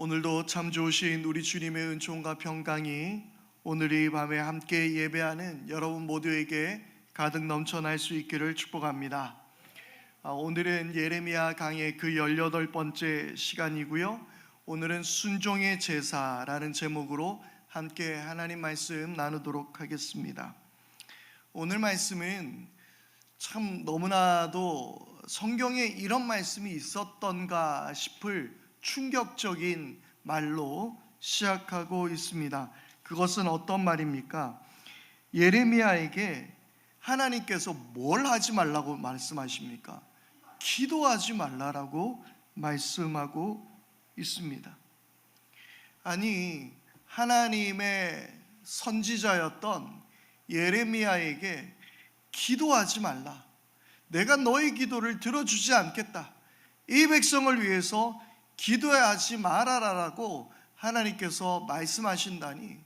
오늘도 참 좋으신 우리 주님의 은총과 평강이 오늘 이 밤에 함께 예배하는 여러분 모두에게 가득 넘쳐날 수 있기를 축복합니다. 오늘은 예레미야 강의 그 18번째 시간이고요. 오늘은 순종의 제사라는 제목으로 함께 하나님 말씀 나누도록 하겠습니다. 오늘 말씀은 참 너무나도 성경에 이런 말씀이 있었던가 싶을 충격적인 말로 시작하고 있습니다. 그것은 어떤 말입니까? 예레미야에게 하나님께서 뭘 하지 말라고 말씀하십니까? 기도하지 말라라고 말씀하고 있습니다. 아니, 하나님의 선지자였던 예레미야에게 기도하지 말라, 내가 너의 기도를 들어주지 않겠다, 이 백성을 위해서 기도하지 말아라라고 하나님께서 말씀하신다니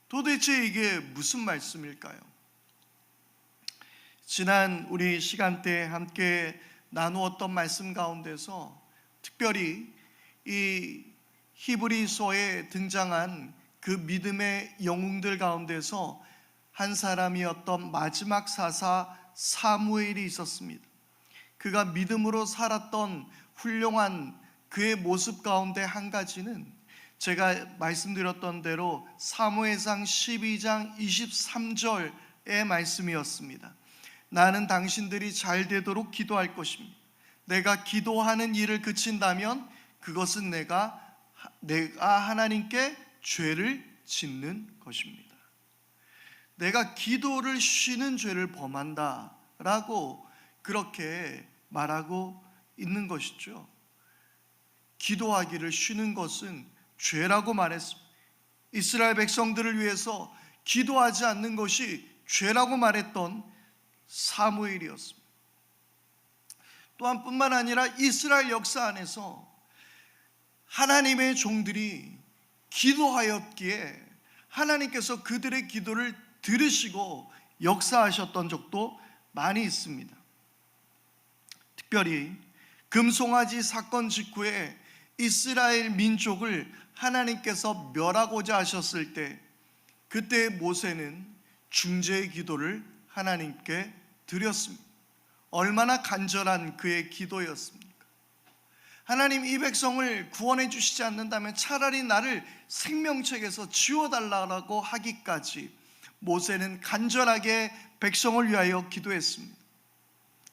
도대체 이게 무슨 말씀일까요? 지난 우리 시간대에 함께 나누었던 말씀 가운데서 특별히 이 히브리서에 등장한 그 믿음의 영웅들 가운데서 한 사람이었던 마지막 사사 사무엘이 있었습니다. 그가 믿음으로 살았던 훌륭한 그의 모습 가운데 한 가지는 제가 말씀드렸던 대로 사무엘상 12장 23절의 말씀이었습니다. 나는 당신들이 잘 되도록 기도할 것입니다. 내가 기도하는 일을 그친다면 그것은 내가 하나님께 죄를 짓는 것입니다. 내가 기도를 쉬는 죄를 범한다 라고 그렇게 말하고 있는 것이죠. 기도하기를 쉬는 것은 죄라고 말했습니다. 이스라엘 백성들을 위해서 기도하지 않는 것이 죄라고 말했던 사무엘이었습니다. 또한 뿐만 아니라 이스라엘 역사 안에서 하나님의 종들이 기도하였기에 하나님께서 그들의 기도를 들으시고 역사하셨던 적도 많이 있습니다. 특별히 금송아지 사건 직후에 이스라엘 민족을 하나님께서 멸하고자 하셨을 때, 그때 모세는 중재의 기도를 하나님께 드렸습니다. 얼마나 간절한 그의 기도였습니까? 하나님, 이 백성을 구원해 주시지 않는다면 차라리 나를 생명책에서 지워달라고 하기까지 모세는 간절하게 백성을 위하여 기도했습니다.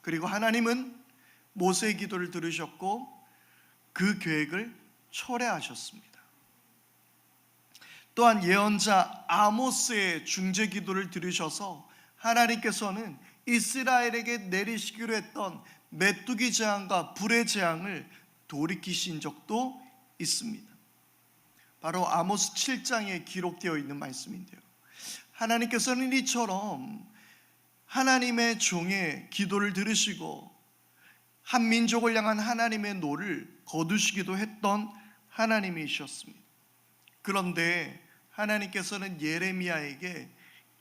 그리고 하나님은 모세의 기도를 들으셨고 그 계획을 철회하셨습니다. 또한 예언자 아모스의 중재 기도를 들으셔서 하나님께서는 이스라엘에게 내리시기로 했던 메뚜기 재앙과 불의 재앙을 돌이키신 적도 있습니다. 바로 아모스 7장에 기록되어 있는 말씀인데요, 하나님께서는 이처럼 하나님의 종의 기도를 들으시고 한 민족을 향한 하나님의 노를 거두시기도 했던 하나님이셨습니다. 그런데 하나님께서는 예레미야에게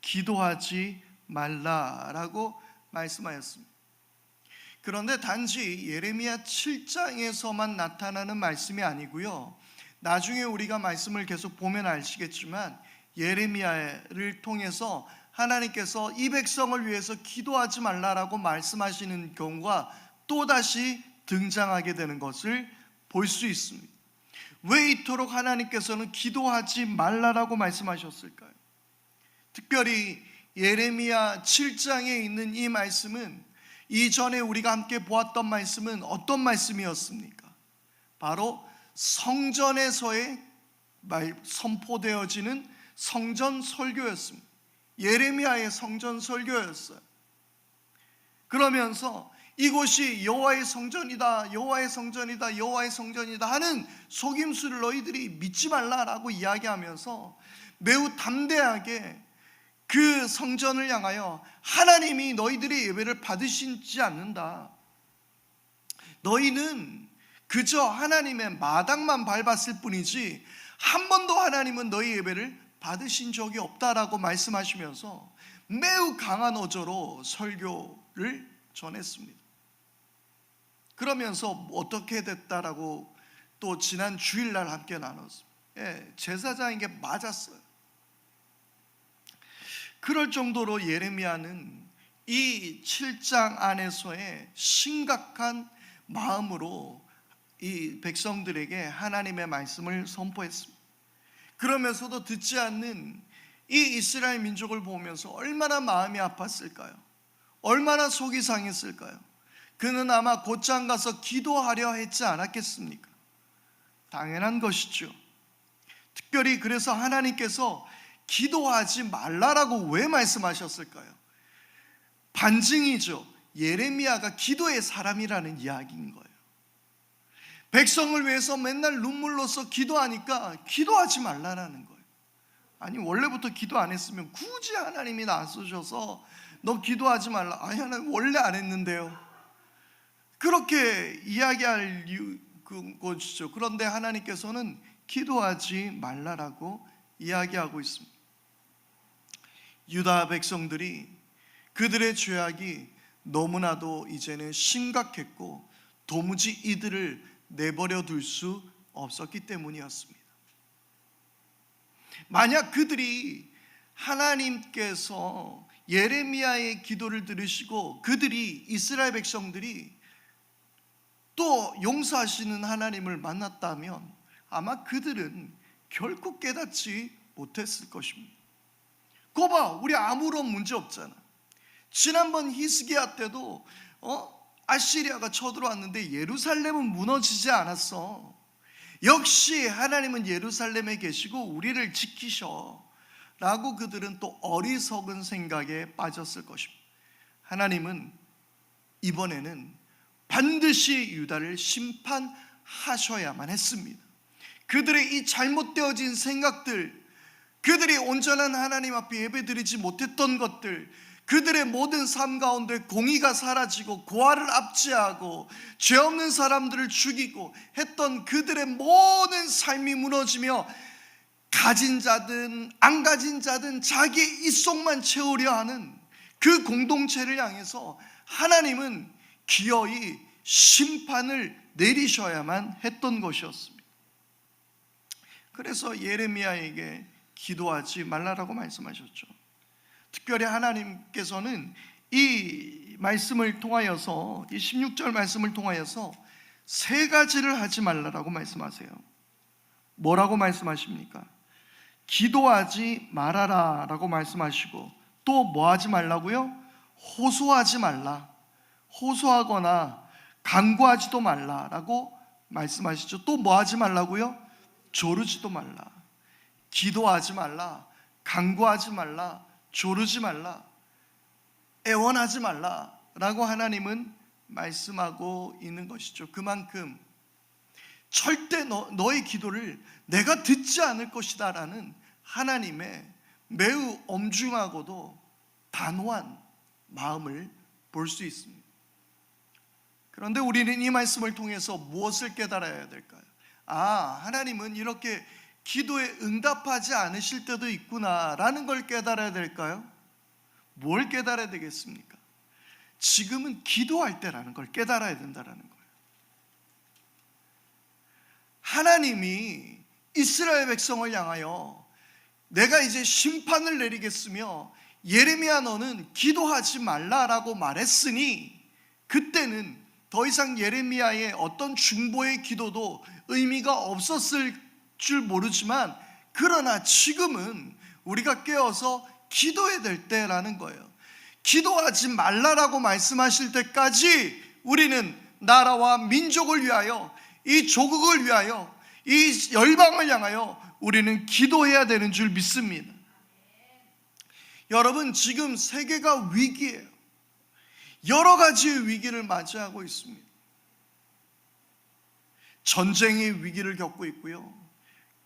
기도하지 말라라고 말씀하였습니다. 그런데 단지 예레미야 7장에서만 나타나는 말씀이 아니고요, 나중에 우리가 말씀을 계속 보면 아시겠지만 예레미야를 통해서 하나님께서 이 백성을 위해서 기도하지 말라라고 말씀하시는 경우가 또다시 등장하게 되는 것을 볼 수 있습니다. 왜 이토록 하나님께서는 기도하지 말라라고 말씀하셨을까요? 특별히 예레미야 7장에 있는 이 말씀은 이전에 우리가 함께 보았던 말씀은 어떤 말씀이었습니까? 바로 성전에서의 선포되어지는 성전 설교였습니다. 예레미야의 성전 설교였어요. 그러면서 이곳이 여호와의 성전이다, 여호와의 성전이다, 여호와의 성전이다 하는 속임수를 너희들이 믿지 말라라고 이야기하면서 매우 담대하게 그 성전을 향하여 하나님이 너희들의 예배를 받으시지 않는다, 너희는 그저 하나님의 마당만 밟았을 뿐이지 한 번도 하나님은 너희 예배를 받으신 적이 없다라고 말씀하시면서 매우 강한 어조로 설교를 전했습니다. 그러면서 어떻게 됐다라고 또 지난 주일날 함께 나눴습니다. 제사장에게 맞았어요. 그럴 정도로 예레미야는 이 7장 안에서의 심각한 마음으로 이 백성들에게 하나님의 말씀을 선포했습니다. 그러면서도 듣지 않는 이 이스라엘 민족을 보면서 얼마나 마음이 아팠을까요? 얼마나 속이 상했을까요? 그는 아마 곧장 가서 기도하려 했지 않았겠습니까? 당연한 것이죠. 특별히 그래서 하나님께서 기도하지 말라라고 왜 말씀하셨을까요? 반증이죠. 예레미야가 기도의 사람이라는 이야기인 거예요. 백성을 위해서 맨날 눈물로써 기도하니까 기도하지 말라라는 거예요. 아니, 원래부터 기도 안 했으면 굳이 하나님이 나서셔서 너 기도하지 말라. 아니, 하나님 원래 안 했는데요. 그렇게 이야기할 것이죠. 그런데 하나님께서는 기도하지 말라라고 이야기하고 있습니다. 유다 백성들이 그들의 죄악이 너무나도 이제는 심각했고 도무지 이들을 내버려 둘 수 없었기 때문이었습니다. 만약 그들이 하나님께서 예레미야의 기도를 들으시고 그들이 이스라엘 백성들이 또 용서하시는 하나님을 만났다면 아마 그들은 결코 깨닫지 못했을 것입니다. 거봐, 우리 아무런 문제 없잖아. 지난번 히스기야 때도 아시리아가 쳐들어왔는데 예루살렘은 무너지지 않았어. 역시 하나님은 예루살렘에 계시고 우리를 지키셔 라고 그들은 또 어리석은 생각에 빠졌을 것입니다. 하나님은 이번에는 반드시 유다를 심판하셔야만 했습니다. 그들의 이 잘못되어진 생각들, 그들이 온전한 하나님 앞에 예배드리지 못했던 것들, 그들의 모든 삶 가운데 공의가 사라지고 고아를 압제하고 죄 없는 사람들을 죽이고 했던 그들의 모든 삶이 무너지며 가진 자든 안 가진 자든 자기의 입속만 채우려 하는 그 공동체를 향해서 하나님은 기어이 심판을 내리셔야만 했던 것이었습니다. 그래서 예레미야에게 기도하지 말라라고 말씀하셨죠. 특별히 하나님께서는 이 말씀을 통하여서, 이 16절 말씀을 통하여서 세 가지를 하지 말라라고 말씀하세요. 뭐라고 말씀하십니까? 기도하지 말아라 라고 말씀하시고 또 뭐 하지 말라고요? 호소하지 말라, 호소하거나 간구하지도 말라라고 말씀하시죠. 또 뭐 하지 말라고요? 조르지도 말라. 기도하지 말라, 간구하지 말라, 조르지 말라, 애원하지 말라라고 하나님은 말씀하고 있는 것이죠. 그만큼 절대 너의 기도를 내가 듣지 않을 것이다 라는 하나님의 매우 엄중하고도 단호한 마음을 볼 수 있습니다. 그런데 우리는 이 말씀을 통해서 무엇을 깨달아야 될까요? 하나님은 이렇게 기도에 응답하지 않으실 때도 있구나라는 걸 깨달아야 될까요? 뭘 깨달아야 되겠습니까? 지금은 기도할 때라는 걸 깨달아야 된다는 거예요. 하나님이 이스라엘 백성을 향하여 내가 이제 심판을 내리겠으며 예레미야 너는 기도하지 말라라고 말했으니 그때는 더 이상 예레미야의 어떤 중보의 기도도 의미가 없었을 줄 모르지만 그러나 지금은 우리가 깨어서 기도해야 될 때라는 거예요. 기도하지 말라라고 말씀하실 때까지 우리는 나라와 민족을 위하여, 이 조국을 위하여, 이 열방을 향하여 우리는 기도해야 되는 줄 믿습니다. 여러분, 지금 세계가 위기예요. 여러 가지의 위기를 맞이하고 있습니다. 전쟁의 위기를 겪고 있고요,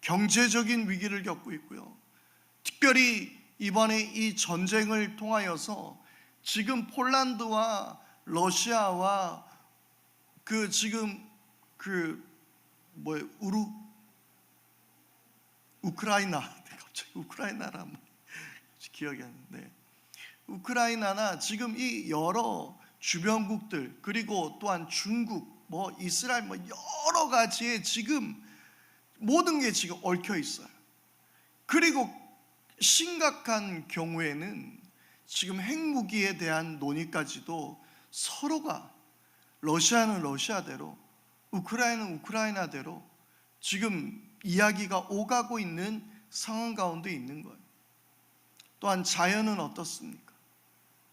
경제적인 위기를 겪고 있고요, 특별히 이번에 이 전쟁을 통하여서 지금 폴란드와 러시아와 우크라이나, 갑자기 우크라이나라면 기억이 안 나는데, 우크라이나나 지금 이 여러 주변국들, 그리고 또한 중국, 뭐 이스라엘 뭐 여러 가지에 지금 모든 게 지금 얽혀 있어요. 그리고 심각한 경우에는 지금 핵무기에 대한 논의까지도 서로가 러시아는 러시아대로 우크라이나는 우크라이나대로 지금 이야기가 오가고 있는 상황 가운데 있는 거예요. 또한 자연은 어떻습니까?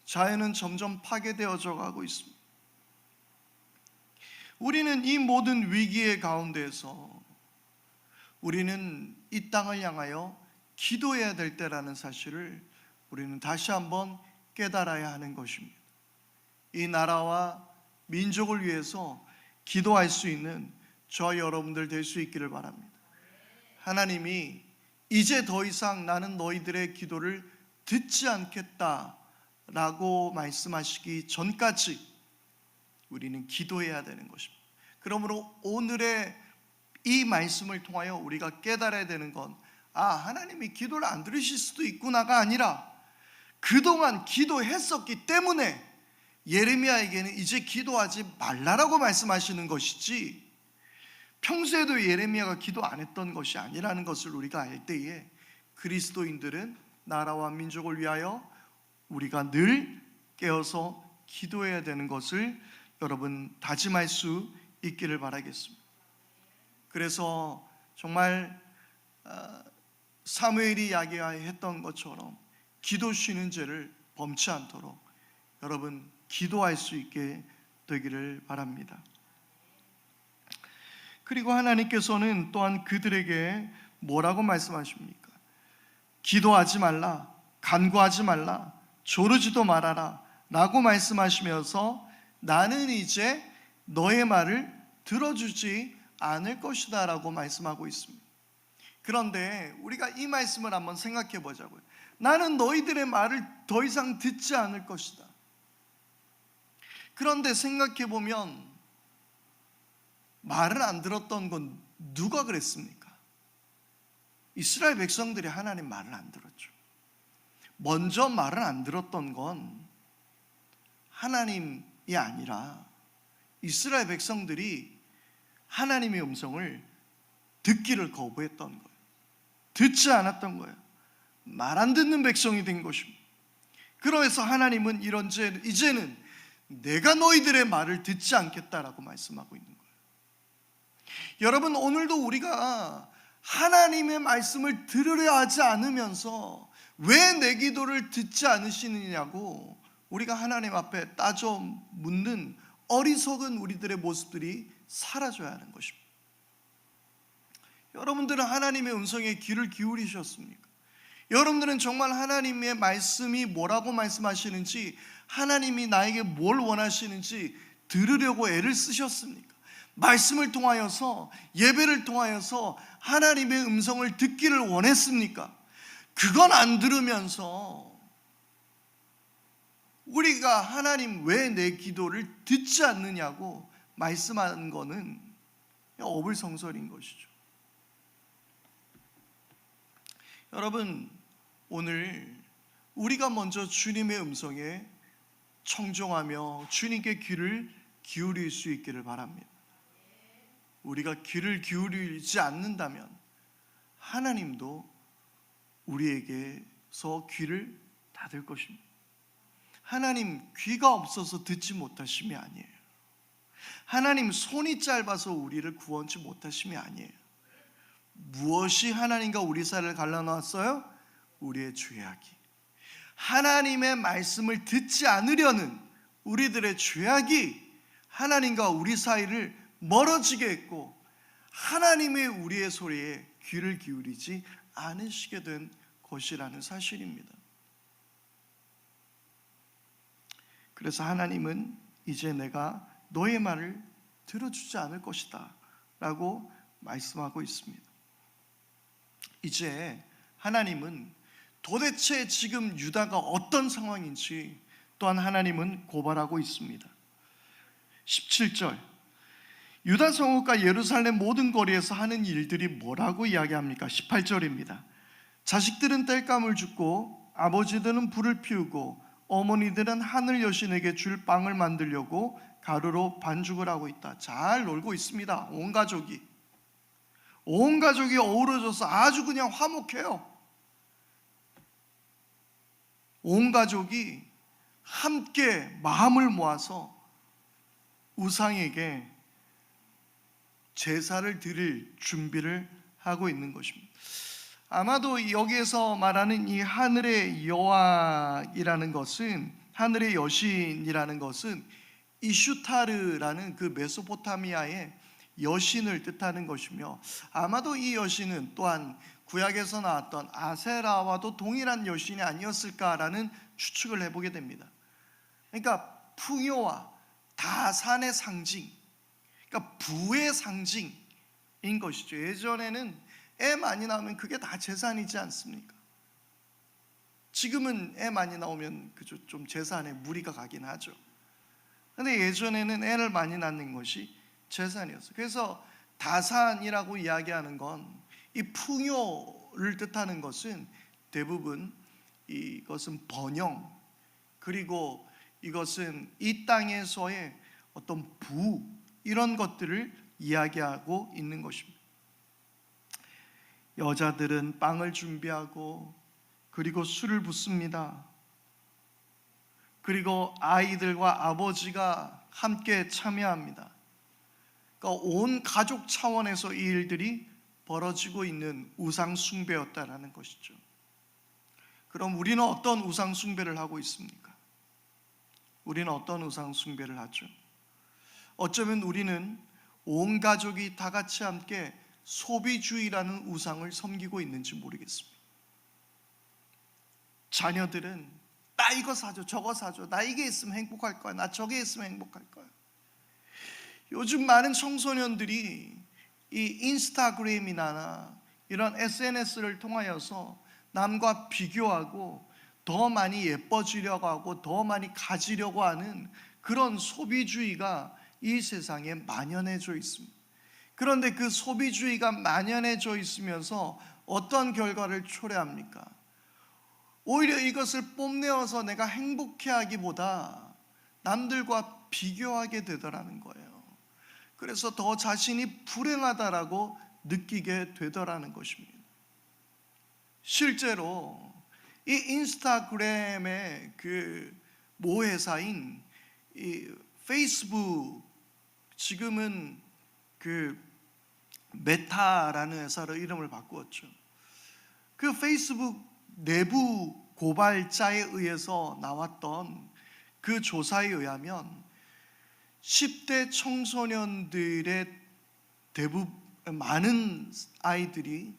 자연은 점점 파괴되어져 가고 있습니다. 우리는 이 모든 위기의 가운데에서 우리는 이 땅을 향하여 기도해야 될 때라는 사실을 우리는 다시 한번 깨달아야 하는 것입니다. 이 나라와 민족을 위해서 기도할 수 있는 저와 여러분들 될 수 있기를 바랍니다. 하나님이 이제 더 이상 나는 너희들의 기도를 듣지 않겠다라고 말씀하시기 전까지 우리는 기도해야 되는 것입니다. 그러므로 오늘의 이 말씀을 통하여 우리가 깨달아야 되는 건 하나님이 기도를 안 들으실 수도 있구나가 아니라 그동안 기도했었기 때문에 예레미야에게는 이제 기도하지 말라라고 말씀하시는 것이지, 평소에도 예레미야가 기도 안 했던 것이 아니라는 것을 우리가 알 때에 그리스도인들은 나라와 민족을 위하여 우리가 늘 깨어서 기도해야 되는 것을 여러분 다짐할 수 있기를 바라겠습니다. 그래서 정말 사무엘이 이야기했던 것처럼 기도 쉬는 죄를 범치 않도록 여러분 기도할 수 있게 되기를 바랍니다. 그리고 하나님께서는 또한 그들에게 뭐라고 말씀하십니까? 기도하지 말라, 간구하지 말라, 조르지도 말아라 라고 말씀하시면서 나는 이제 너의 말을 들어주지 않을 것이다 라고 말씀하고 있습니다. 그런데 우리가 이 말씀을 한번 생각해 보자고요. 나는 너희들의 말을 더 이상 듣지 않을 것이다. 그런데 생각해 보면 말을 안 들었던 건 누가 그랬습니까? 이스라엘 백성들이 하나님 말을 안 들었죠. 먼저 말을 안 들었던 건 하나님이 아니라 이스라엘 백성들이 하나님의 음성을 듣기를 거부했던 거예요. 듣지 않았던 거예요. 말 안 듣는 백성이 된 것입니다. 그래서 하나님은 이제는 내가 너희들의 말을 듣지 않겠다라고 말씀하고 있는 거예요. 여러분, 오늘도 우리가 하나님의 말씀을 들으려 하지 않으면서 왜 내 기도를 듣지 않으시느냐고 우리가 하나님 앞에 따져 묻는 어리석은 우리들의 모습들이 사라져야 하는 것입니다. 여러분들은 하나님의 음성에 귀를 기울이셨습니까? 여러분들은 정말 하나님의 말씀이 뭐라고 말씀하시는지, 하나님이 나에게 뭘 원하시는지 들으려고 애를 쓰셨습니까? 말씀을 통하여서, 예배를 통하여서 하나님의 음성을 듣기를 원했습니까? 그건 안 들으면서 우리가 하나님 왜 내 기도를 듣지 않느냐고 말씀하는 거는 어불성설인 것이죠. 여러분, 오늘 우리가 먼저 주님의 음성에 청종하며 주님께 귀를 기울일 수 있기를 바랍니다. 우리가 귀를 기울이지 않는다면 하나님도 우리에게서 귀를 닫을 것입니다. 하나님 귀가 없어서 듣지 못하심이 아니에요. 하나님 손이 짧아서 우리를 구원치 못하심이 아니에요. 무엇이 하나님과 우리 사이를 갈라놨어요? 우리의 죄악이. 하나님의 말씀을 듣지 않으려는 우리들의 죄악이 하나님과 우리 사이를 멀어지게 했고, 하나님의 우리의 소리에 귀를 기울이지 않으시게 된 것이라는 사실입니다. 그래서 하나님은 이제 내가 너의 말을 들어주지 않을 것이다 라고 말씀하고 있습니다. 이제 하나님은 도대체 지금 유다가 어떤 상황인지 또한 하나님은 고발하고 있습니다. 17절, 유다 성읍과 예루살렘 모든 거리에서 하는 일들이 뭐라고 이야기합니까? 18절입니다. 자식들은 땔감을 줍고 아버지들은 불을 피우고 어머니들은 하늘 여신에게 줄 빵을 만들려고 가루로 반죽을 하고 있다. 잘 놀고 있습니다. 온 가족이 어우러져서 아주 그냥 화목해요. 온 가족이 함께 마음을 모아서 우상에게 제사를 드릴 준비를 하고 있는 것입니다. 아마도 여기에서 말하는 이 하늘의 여왕이라는 것은, 하늘의 여신이라는 것은 이슈타르라는 그 메소포타미아의 여신을 뜻하는 것이며, 아마도 이 여신은 또한 구약에서 나왔던 아세라와도 동일한 여신이 아니었을까라는 추측을 해보게 됩니다. 그러니까 풍요와 다산의 상징, 그러니까 부의 상징인 것이죠. 예전에는 애 많이 나오면 그게 다 재산이지 않습니까? 지금은 애 많이 나오면 그저 좀 재산에 무리가 가긴 하죠. 근데 예전에는 애를 많이 낳는 것이 재산이었어요. 그래서 다산이라고 이야기하는 건 이 풍요를 뜻하는 것은 대부분 이것은 번영, 그리고 이것은 이 땅에서의 어떤 부, 이런 것들을 이야기하고 있는 것입니다. 여자들은 빵을 준비하고 그리고 술을 붓습니다. 그리고 아이들과 아버지가 함께 참여합니다. 그러니까 온 가족 차원에서 이 일들이 벌어지고 있는 우상 숭배였다라는 것이죠. 그럼 우리는 어떤 우상 숭배를 하고 있습니까? 우리는 어떤 우상 숭배를 하죠? 어쩌면 우리는 온 가족이 다 같이 함께 소비주의라는 우상을 섬기고 있는지 모르겠습니다. 자녀들은 나 이거 사줘, 저거 사줘, 나 이게 있으면 행복할 거야, 나 저게 있으면 행복할 거야. 요즘 많은 청소년들이 이 인스타그램이나 이런 SNS를 통하여서 남과 비교하고 더 많이 예뻐지려고 하고 더 많이 가지려고 하는 그런 소비주의가 이 세상에 만연해져 있습니다. 그런데 그 소비주의가 만연해져 있으면서 어떤 결과를 초래합니까? 오히려 이것을 뽐내어서 내가 행복해하기보다 남들과 비교하게 되더라는 거예요. 그래서 더 자신이 불행하다라고 느끼게 되더라는 것입니다. 실제로 이 인스타그램의 그 모회사인 이 페이스북, 지금은 그 메타라는 회사로 이름을 바꾸었죠. 그 페이스북 내부 고발자에 의해서 나왔던 그 조사에 의하면 10대 청소년들의 대부분 많은 아이들이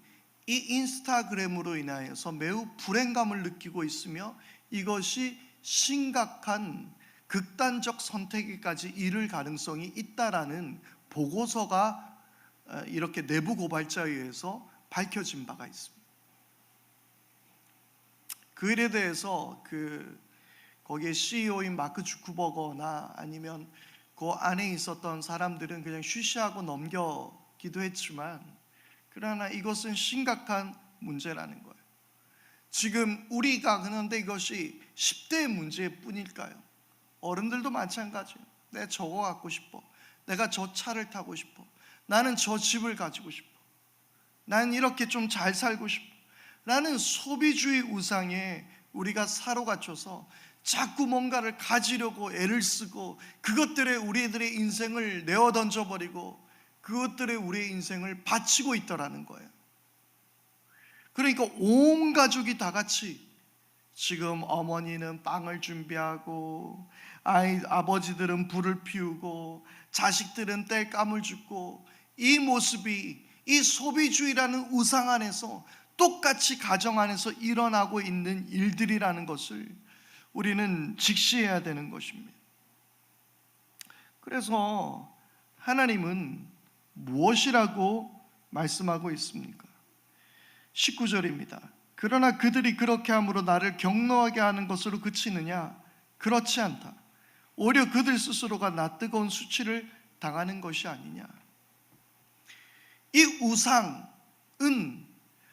이 인스타그램으로 인하여서 매우 불행감을 느끼고 있으며 이것이 심각한 극단적 선택에까지 이를 가능성이 있다라는 보고서가 이렇게 내부 고발자에 의해서 밝혀진 바가 있습니다. 그 일에 대해서 거기에 CEO인 마크 주크버거나 아니면 그 안에 있었던 사람들은 그냥 쉬쉬하고 넘기기도 했지만, 그러나 이것은 심각한 문제라는 거예요. 지금 우리가 그런데 이것이 10대의 문제일 뿐일까요? 어른들도 마찬가지예요. 내가 저거 갖고 싶어, 내가 저 차를 타고 싶어, 나는 저 집을 가지고 싶어, 나는 이렇게 좀 잘 살고 싶어 라는 소비주의 우상에 우리가 사로잡혀서 자꾸 뭔가를 가지려고 애를 쓰고 그것들에 우리들의 인생을 내어 던져버리고 그것들에 우리의 인생을 바치고 있더라는 거예요. 그러니까 온 가족이 다 같이 지금 어머니는 빵을 준비하고 아버지들은 불을 피우고 자식들은 땔감을 줍고, 이 모습이 이 소비주의라는 우상 안에서 똑같이 가정 안에서 일어나고 있는 일들이라는 것을 우리는 직시해야 되는 것입니다. 그래서 하나님은 무엇이라고 말씀하고 있습니까? 19절입니다. 그러나 그들이 그렇게 함으로 나를 경노하게 하는 것으로 그치느냐? 그렇지 않다. 오히려 그들 스스로가 낯뜨거운 수치를 당하는 것이 아니냐. 이 우상은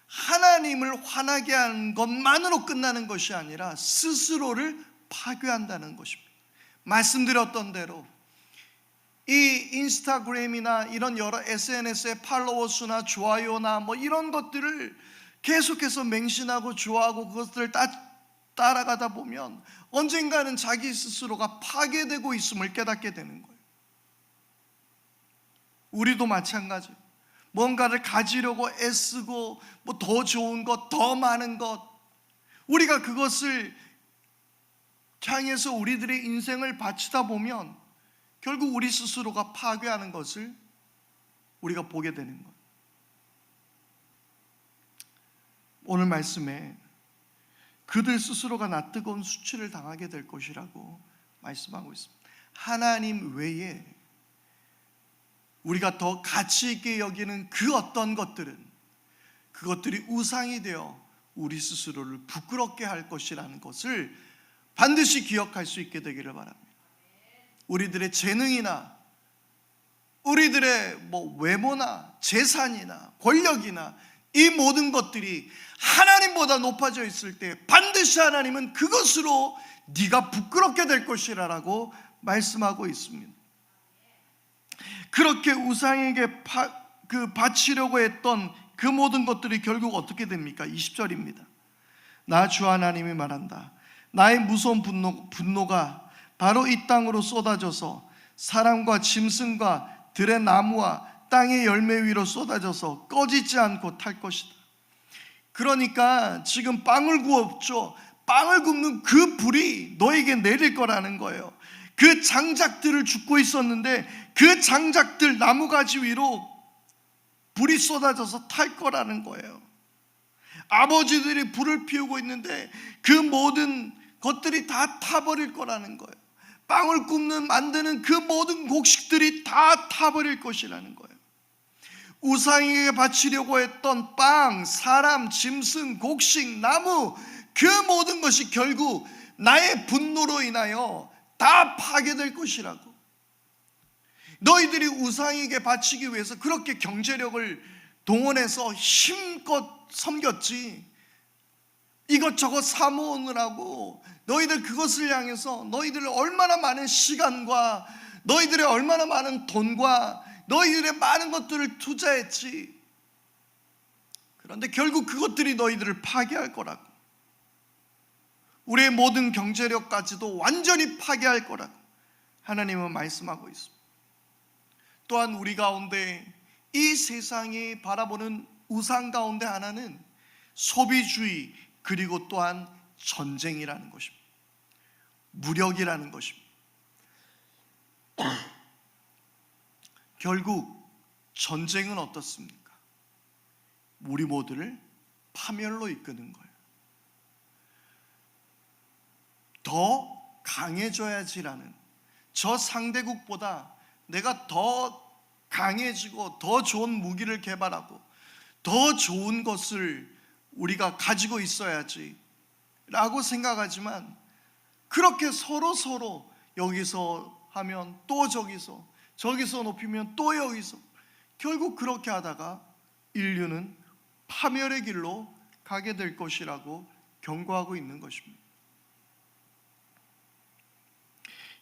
하나님을 화나게 하는 것만으로 끝나는 것이 아니라 스스로를 파괴한다는 것입니다. 말씀드렸던 대로 이 인스타그램이나 이런 여러 SNS의 팔로워 수나 좋아요나 뭐 이런 것들을 계속해서 맹신하고 좋아하고 그것들을 따라가다 보면 언젠가는 자기 스스로가 파괴되고 있음을 깨닫게 되는 거예요. 우리도 마찬가지예요. 뭔가를 가지려고 애쓰고 뭐 더 좋은 것, 더 많은 것, 우리가 그것을 향해서 우리들의 인생을 바치다 보면 결국 우리 스스로가 파괴하는 것을 우리가 보게 되는 거예요. 오늘 말씀에 그들 스스로가 낯뜨거운 수치를 당하게 될 것이라고 말씀하고 있습니다. 하나님 외에 우리가 더 가치 있게 여기는 그 어떤 것들은 그것들이 우상이 되어 우리 스스로를 부끄럽게 할 것이라는 것을 반드시 기억할 수 있게 되기를 바랍니다. 우리들의 재능이나 우리들의 외모나 재산이나 권력이나 이 모든 것들이 하나님보다 높아져 있을 때 반드시 하나님은 그것으로 네가 부끄럽게 될 것이라고 말씀하고 있습니다. 그렇게 우상에게 바치려고 했던 그 모든 것들이 결국 어떻게 됩니까? 20절입니다. 나 주 하나님이 말한다. 나의 무서운 분노가 바로 이 땅으로 쏟아져서 사람과 짐승과 들의 나무와 땅의 열매 위로 쏟아져서 꺼지지 않고 탈 것이다. 그러니까 지금 빵을 구웠죠. 빵을 굽는 그 불이 너에게 내릴 거라는 거예요. 그 장작들을 줍고 있었는데 그 장작들 나무가지 위로 불이 쏟아져서 탈 거라는 거예요. 아버지들이 불을 피우고 있는데 그 모든 것들이 다 타버릴 거라는 거예요. 빵을 만드는 그 모든 곡식들이 다 타버릴 것이라는 거예요. 우상에게 바치려고 했던 빵, 사람, 짐승, 곡식, 나무, 그 모든 것이 결국 나의 분노로 인하여 다 파괴될 것이라고. 너희들이 우상에게 바치기 위해서 그렇게 경제력을 동원해서 힘껏 섬겼지, 이것저것 사모으느라고 너희들 그것을 향해서 너희들을 얼마나 많은 시간과 너희들의 얼마나 많은 돈과 너희들의 많은 것들을 투자했지. 그런데 결국 그것들이 너희들을 파괴할 거라고. 우리의 모든 경제력까지도 완전히 파괴할 거라고 하나님은 말씀하고 있습니다. 또한 우리 가운데 이 세상이 바라보는 우상 가운데 하나는 소비주의, 그리고 또한 전쟁이라는 것입니다. 무력이라는 것입니다. 결국 전쟁은 어떻습니까? 우리 모두를 파멸로 이끄는 거예요. 더 강해져야지라는, 저 상대국보다 내가 더 강해지고 더 좋은 무기를 개발하고 더 좋은 것을 우리가 가지고 있어야지 라고 생각하지만, 그렇게 서로 여기서 하면 또 저기서 높이면 또 여기서, 결국 그렇게 하다가 인류는 파멸의 길로 가게 될 것이라고 경고하고 있는 것입니다.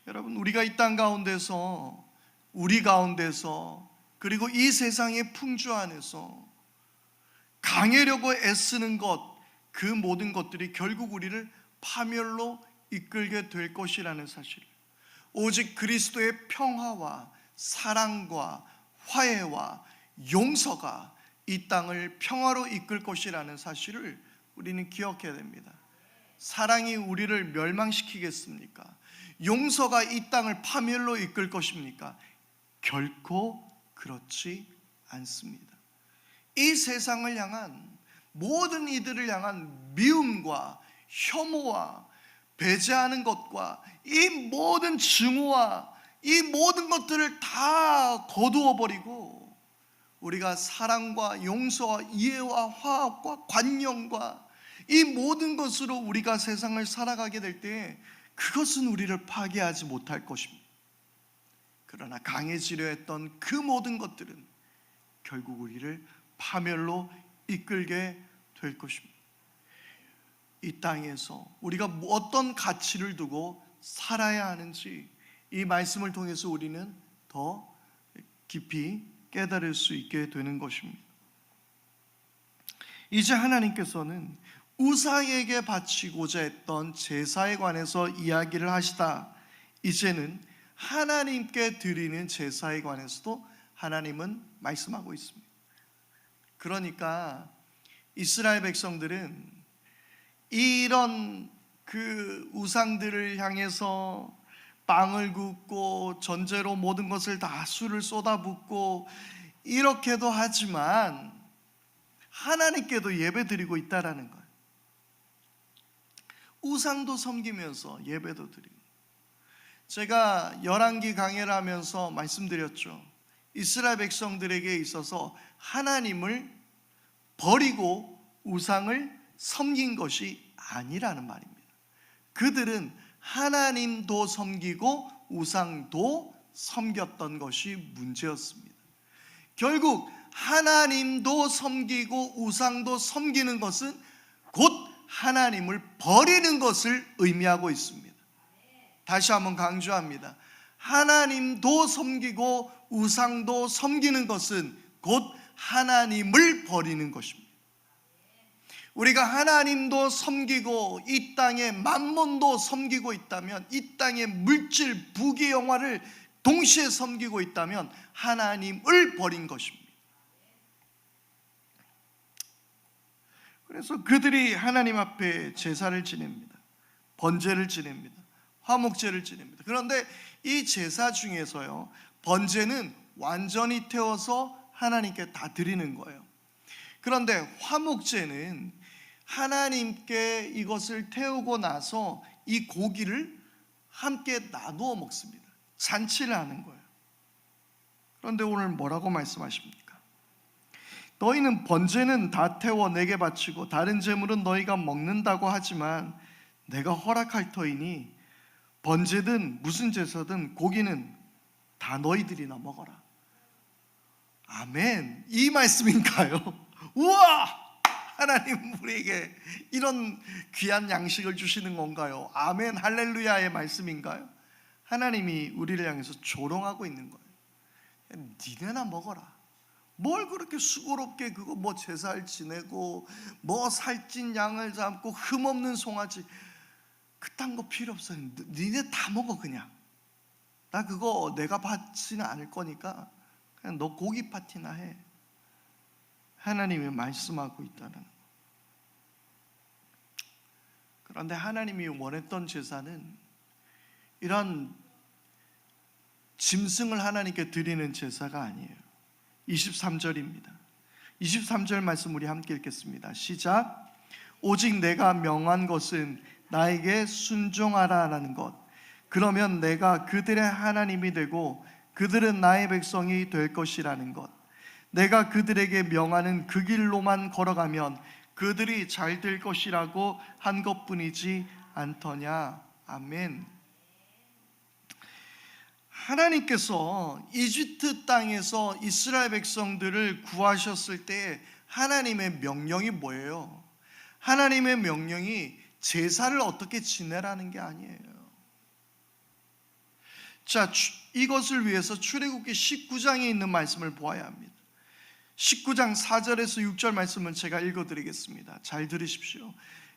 여러분, 우리가 이 땅 가운데서, 우리 가운데서, 그리고 이 세상의 풍조 안에서 강해려고 애쓰는 것, 그 모든 것들이 결국 우리를 파멸로 이끌게 될 것이라는 사실, 오직 그리스도의 평화와 사랑과 화해와 용서가 이 땅을 평화로 이끌 것이라는 사실을 우리는 기억해야 됩니다. 사랑이 우리를 멸망시키겠습니까? 용서가 이 땅을 파멸로 이끌 것입니까? 결코 그렇지 않습니다. 이 세상을 향한, 모든 이들을 향한 미움과 혐오와 배제하는 것과 이 모든 증오와 이 모든 것들을 다 거두어 버리고 우리가 사랑과 용서와 이해와 화합과 관용과 이 모든 것으로 우리가 세상을 살아가게 될 때 그것은 우리를 파괴하지 못할 것입니다. 그러나 강해지려 했던 그 모든 것들은 결국 우리를 파멸로 이끌게 될 것입니다. 이 땅에서 우리가 어떤 가치를 두고 살아야 하는지 이 말씀을 통해서 우리는 더 깊이 깨달을 수 있게 되는 것입니다. 이제 하나님께서는 우상에게 바치고자 했던 제사에 관해서 이야기를 하시다 이제는 하나님께 드리는 제사에 관해서도 하나님은 말씀하고 있습니다. 그러니까 이스라엘 백성들은 이런 그 우상들을 향해서 빵을 굽고 전제로 모든 것을 다 술을 쏟아붓고 이렇게도 하지만 하나님께도 예배드리고 있다라는 거예요. 우상도 섬기면서 예배도 드리고. 제가 열왕기 강해를 하면서 말씀드렸죠. 이스라엘 백성들에게 있어서 하나님을 버리고 우상을 섬긴 것이 아니라는 말입니다. 그들은 하나님도 섬기고 우상도 섬겼던 것이 문제였습니다. 결국 하나님도 섬기고 우상도 섬기는 것은 곧 하나님을 버리는 것을 의미하고 있습니다. 다시 한번 강조합니다. 하나님도 섬기고 우상도 섬기는 것은 곧 하나님을 버리는 것입니다. 우리가 하나님도 섬기고 이 땅의 만몬도 섬기고 있다면, 이 땅의 물질 부귀영화를 동시에 섬기고 있다면 하나님을 버린 것입니다. 그래서 그들이 하나님 앞에 제사를 지냅니다. 번제를 지냅니다. 화목제를 지냅니다. 그런데 이 제사 중에서요, 번제는 완전히 태워서 하나님께 다 드리는 거예요. 그런데 화목제는 하나님께 이것을 태우고 나서 이 고기를 함께 나누어 먹습니다. 잔치를 하는 거예요. 그런데 오늘 뭐라고 말씀하십니까? 너희는 번제는 다 태워 내게 바치고 다른 제물은 너희가 먹는다고 하지만 내가 허락할 터이니 번제든 무슨 제사든 고기는 다 너희들이나 먹어라. 아멘. 이 말씀인가요? 우와! 하나님 우리에게 이런 귀한 양식을 주시는 건가요? 아멘, 할렐루야의 말씀인가요? 하나님이 우리를 향해서 조롱하고 있는 거예요. 니네나 먹어라. 뭘 그렇게 수고롭게 그거 뭐 제사를 지내고 뭐 살찐 양을 잡고 흠없는 송아지 그딴 거 필요 없어요. 니네 다 먹어. 그냥 나 그거 내가 받지는 않을 거니까 그냥 너 고기 파티나 해. 하나님이 말씀하고 있다는 거. 그런데 하나님이 원했던 제사는 이런 짐승을 하나님께 드리는 제사가 아니에요. 23절입니다. 23절 말씀 우리 함께 읽겠습니다. 시작. 오직 내가 명한 것은 나에게 순종하라라는 것. 그러면 내가 그들의 하나님이 되고 그들은 나의 백성이 될 것이라는 것. 내가 그들에게 명하는 그 길로만 걸어가면 그들이 잘 될 것이라고 한 것뿐이지 않더냐. 아멘. 하나님께서 이집트 땅에서 이스라엘 백성들을 구하셨을 때 하나님의 명령이 뭐예요? 하나님의 명령이 제사를 어떻게 지내라는 게 아니에요. 자, 이것을 위해서 출애굽기 19장에 있는 말씀을 보아야 합니다. 19장 4절에서 6절 말씀을 제가 읽어드리겠습니다. 잘 들으십시오.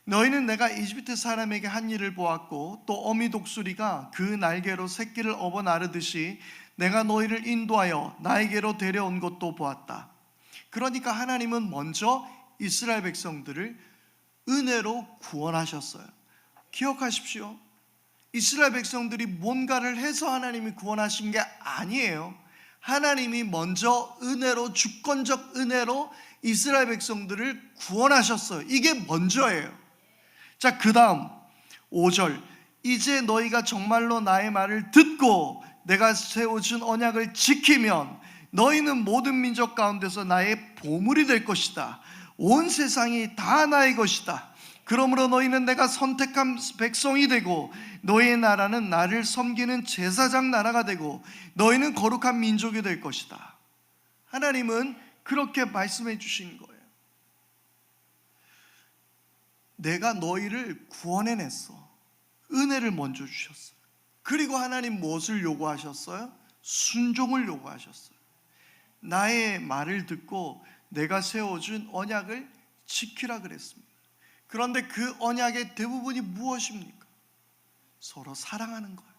너희는 내가 이집트 사람에게 한 일을 보았고 또 어미 독수리가 그 날개로 새끼를 업어 나르듯이 내가 너희를 인도하여 나에게로 데려온 것도 보았다. 그러니까 하나님은 먼저 이스라엘 백성들을 은혜로 구원하셨어요. 기억하십시오. 이스라엘 백성들이 뭔가를 해서 하나님이 구원하신 게 아니에요. 하나님이 먼저 은혜로, 주권적 은혜로 이스라엘 백성들을 구원하셨어요. 이게 먼저예요. 자, 그 다음 5절. 이제 너희가 정말로 나의 말을 듣고 내가 세워준 언약을 지키면 너희는 모든 민족 가운데서 나의 보물이 될 것이다. 온 세상이 다 나의 것이다. 그러므로 너희는 내가 선택한 백성이 되고 너희의 나라는 나를 섬기는 제사장 나라가 되고 너희는 거룩한 민족이 될 것이다. 하나님은 그렇게 말씀해 주신 거예요. 내가 너희를 구원해냈어. 은혜를 먼저 주셨어요. 그리고 하나님 무엇을 요구하셨어요? 순종을 요구하셨어요. 나의 말을 듣고 내가 세워준 언약을 지키라 그랬습니다. 그런데 그 언약의 대부분이 무엇입니까? 서로 사랑하는 거예요.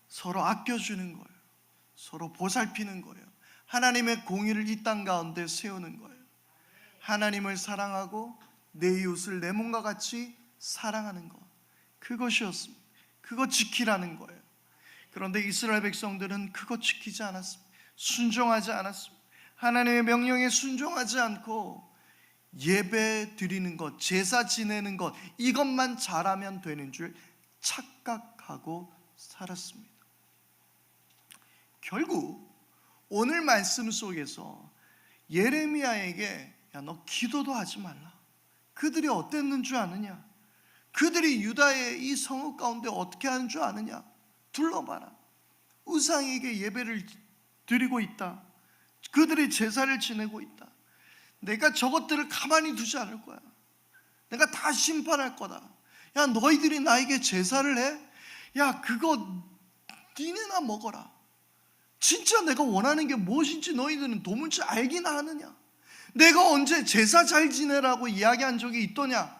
서로 아껴주는 거예요. 서로 보살피는 거예요. 하나님의 공의를 이 땅 가운데 세우는 거예요. 하나님을 사랑하고 내 이웃을 내 몸과 같이 사랑하는 것, 그것이었습니다. 그거 지키라는 거예요. 그런데 이스라엘 백성들은 그거 지키지 않았습니다. 순종하지 않았습니다. 하나님의 명령에 순종하지 않고 예배 드리는 것, 제사 지내는 것, 이것만 잘하면 되는 줄 착각하고 살았습니다. 결국 오늘 말씀 속에서 예레미야에게 야, 너 기도도 하지 말라. 그들이 어땠는 줄 아느냐? 그들이 유다의 이 성읍 가운데 어떻게 하는 줄 아느냐? 둘러봐라. 우상에게 예배를 드리고 있다. 그들이 제사를 지내고 있다. 내가 저것들을 가만히 두지 않을 거야. 내가 다 심판할 거다. 야, 너희들이 나에게 제사를 해? 야, 그거 니네나 먹어라. 진짜 내가 원하는 게 무엇인지 너희들은 도무지 알기나 하느냐? 내가 언제 제사 잘 지내라고 이야기한 적이 있더냐?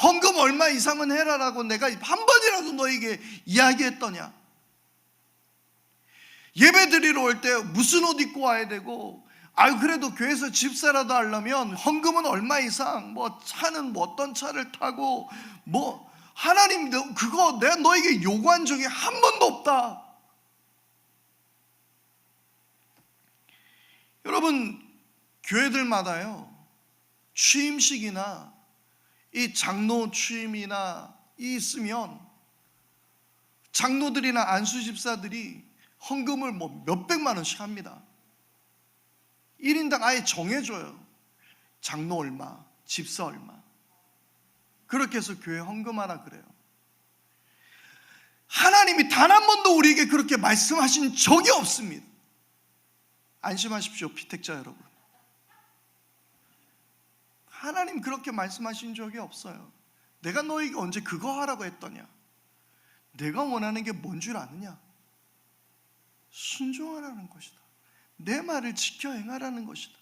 헌금 얼마 이상은 해라라고 내가 한 번이라도 너에게 이야기했더냐? 예배 드리러 올 때 무슨 옷 입고 와야 되고, 아유 그래도 교회에서 집사라도 하려면 헌금은 얼마 이상, 뭐 차는 뭐 어떤 차를 타고, 뭐 하나님 그거 내가 너에게 요구한 적이 한 번도 없다. 여러분, 교회들마다요 취임식이나 이 장로 취임이나 있으면 장로들이나 안수집사들이 헌금을 뭐 몇백만 원씩 합니다. 1인당 아예 정해줘요. 장로 얼마, 집사 얼마. 그렇게 해서 교회 헌금하라 그래요. 하나님이 단 한 번도 우리에게 그렇게 말씀하신 적이 없습니다. 안심하십시오, 피택자 여러분. 하나님 그렇게 말씀하신 적이 없어요. 내가 너에게 언제 그거 하라고 했더냐? 내가 원하는 게 뭔 줄 아느냐? 순종하라는 것이다. 내 말을 지켜 행하라는 것이다.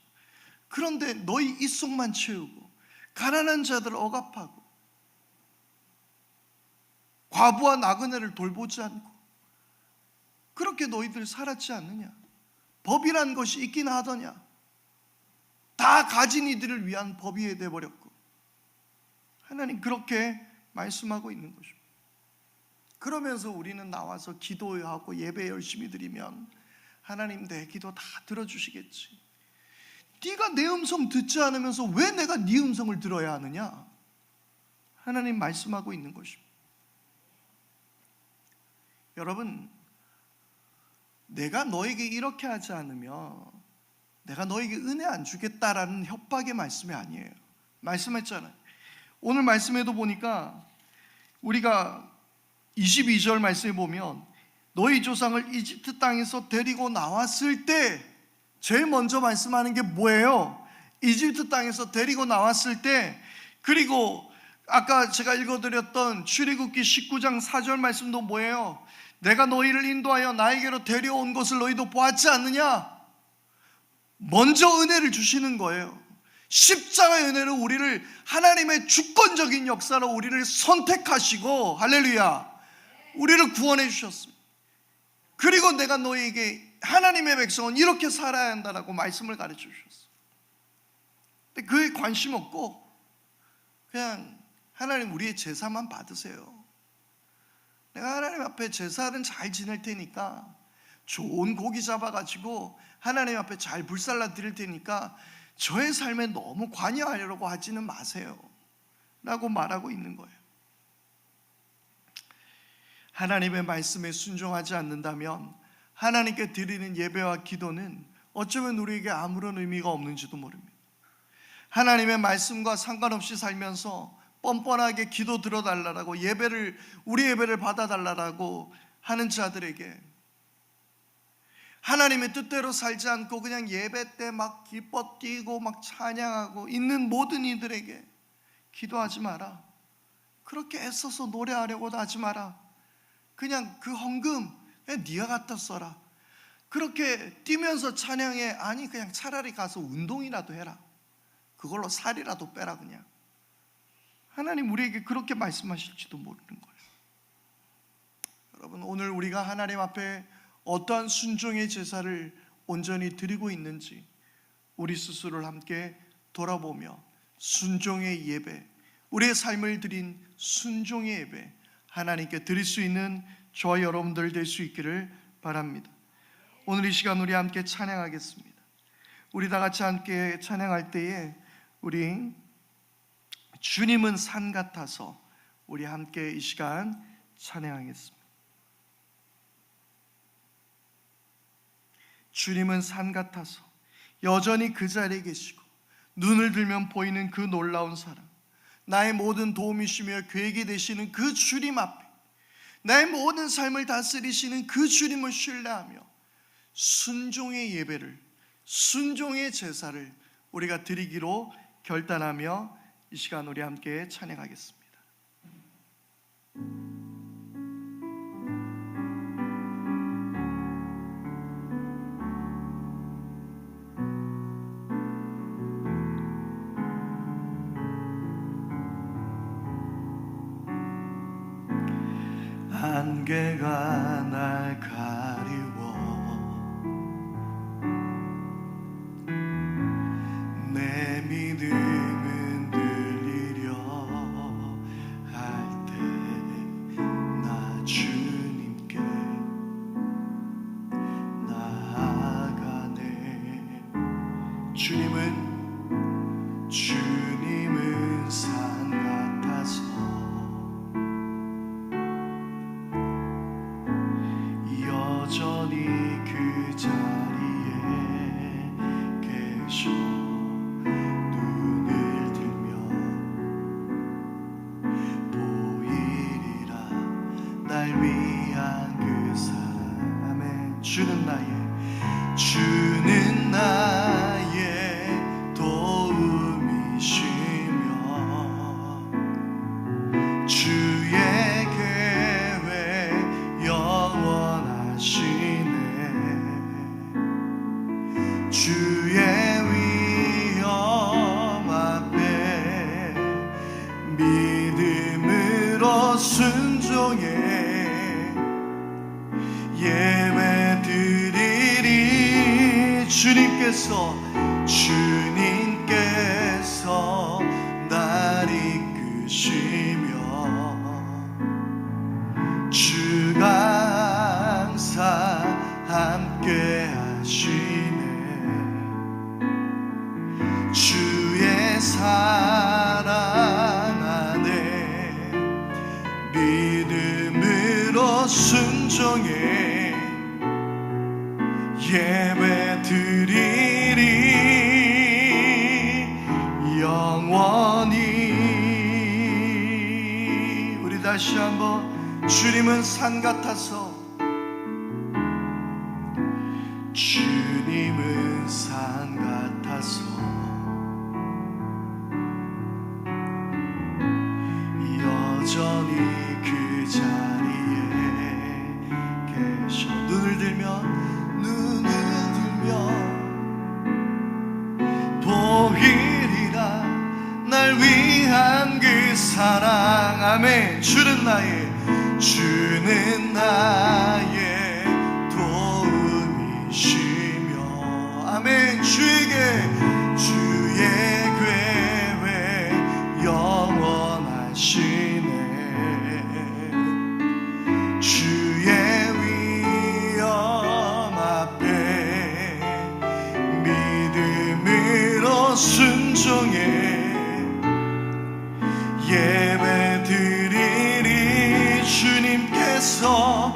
그런데 너희 입속만 채우고 가난한 자들을 억압하고 과부와 나그네를 돌보지 않고 그렇게 너희들 살았지 않느냐? 법이란 것이 있긴 하더냐? 다 가진 이들을 위한 법이 되어버렸고, 하나님 그렇게 말씀하고 있는 것입니다. 그러면서 우리는 나와서 기도하고 예배 열심히 드리면 하나님 내 기도 다 들어주시겠지. 네가 내 음성 듣지 않으면서 왜 내가 네 음성을 들어야 하느냐? 하나님 말씀하고 있는 것입니다. 여러분, 내가 너에게 이렇게 하지 않으면 내가 너에게 은혜 안 주겠다라는 협박의 말씀이 아니에요. 말씀했잖아요. 오늘 말씀에도 보니까 우리가 22절 말씀에 보면 너희 조상을 이집트 땅에서 데리고 나왔을 때 제일 먼저 말씀하는 게 뭐예요? 이집트 땅에서 데리고 나왔을 때, 그리고 아까 제가 읽어드렸던 출애굽기 19장 4절 말씀도 뭐예요? 내가 너희를 인도하여 나에게로 데려온 것을 너희도 보았지 않느냐? 먼저 은혜를 주시는 거예요. 십자가의 은혜로 우리를, 하나님의 주권적인 역사로 우리를 선택하시고, 할렐루야, 우리를 구원해 주셨습니다. 그리고 내가 너희에게 하나님의 백성은 이렇게 살아야 한다라고 말씀을 가르쳐 주셨어요. 근데 그에 관심 없고 그냥 하나님 우리의 제사만 받으세요. 내가 하나님 앞에 제사는 잘 지낼 테니까, 좋은 고기 잡아가지고 하나님 앞에 잘 불살라 드릴 테니까 저의 삶에 너무 관여하려고 하지는 마세요 라고 말하고 있는 거예요. 하나님의 말씀에 순종하지 않는다면 하나님께 드리는 예배와 기도는 어쩌면 우리에게 아무런 의미가 없는지도 모릅니다. 하나님의 말씀과 상관없이 살면서 뻔뻔하게 기도 들어달라고 우리 예배를 받아달라고 하는 자들에게, 하나님의 뜻대로 살지 않고 그냥 예배 때 막 기뻐 뛰고 막 찬양하고 있는 모든 이들에게 기도하지 마라. 그렇게 애써서 노래하려고도 하지 마라. 그냥 그 헌금 그냥 네가 갖다 써라. 그렇게 뛰면서 찬양해? 아니, 그냥 차라리 가서 운동이라도 해라. 그걸로 살이라도 빼라. 그냥 하나님 우리에게 그렇게 말씀하실지도 모르는 거예요. 여러분, 오늘 우리가 하나님 앞에 어떠한 순종의 제사를 온전히 드리고 있는지 우리 스스로를 함께 돌아보며 순종의 예배, 우리의 삶을 드린 순종의 예배 하나님께 드릴 수 있는 저와 여러분들 될 수 있기를 바랍니다. 오늘 이 시간 우리 함께 찬양하겠습니다. 우리 다 같이 함께 찬양할 때에 우리 주님은 산 같아서 우리 함께 이 시간 찬양하겠습니다. 주님은 산 같아서 여전히 그 자리에 계시고 눈을 들면 보이는 그 놀라운 사랑, 나의 모든 도움이시며 계획이 되시는 그 주님 앞에 나의 모든 삶을 다스리시는 그 주님을 신뢰하며 순종의 예배를, 순종의 제사를 우리가 드리기로 결단하며 이 시간 우리 함께 찬양하겠습니다. 안개가 날 가리워 내 믿음은 들리려 할 때 나 주님께 나아가네. 주님은 산 같아서 여전히 그 자리에 계셔 눈을 들며 보이리라 날 위한 그 사랑. 아멘. 주는 나의 도움이시며 주의 계획 영원하시네. 주의 위엄 앞에 믿음으로 순종해 예배 드리리. 주님께서 날 이끄시며 주가 항상 함께 하시네. 주의 사랑 안에 믿음으로 순종해 예배 드리리. 영원히. 우리 다시 한번. 주님은 산 같아서 주님은 산 같아서 여전히 그 자리에 계셔 눈을 들며 보이리라 날 위한 그 사랑. 아멘. 주는 나의 도움이시며. 아멘. 주의 계획 영원하시네. 주의 위엄 앞에 믿음으로 순종해 예배 드리리. 주님께서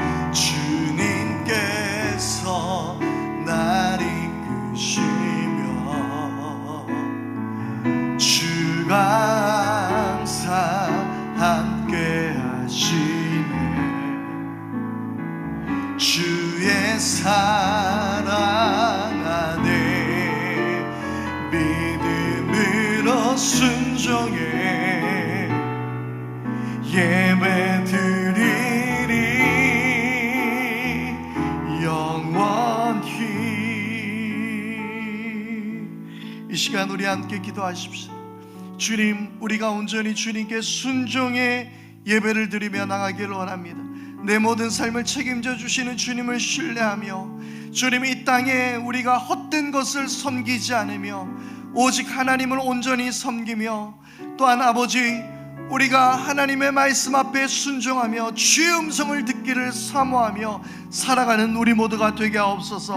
이 시간 우리 함께 기도하십시오. 주님, 우리가 온전히 주님께 순종의 예배를 드리며 나가기를 원합니다. 내 모든 삶을 책임져 주시는 주님을 신뢰하며 주님, 이 땅에 우리가 헛된 것을 섬기지 않으며 오직 하나님을 온전히 섬기며, 또한 아버지, 우리가 하나님의 말씀 앞에 순종하며 주의 음성을 듣기를 사모하며 살아가는 우리 모두가 되게 하옵소서.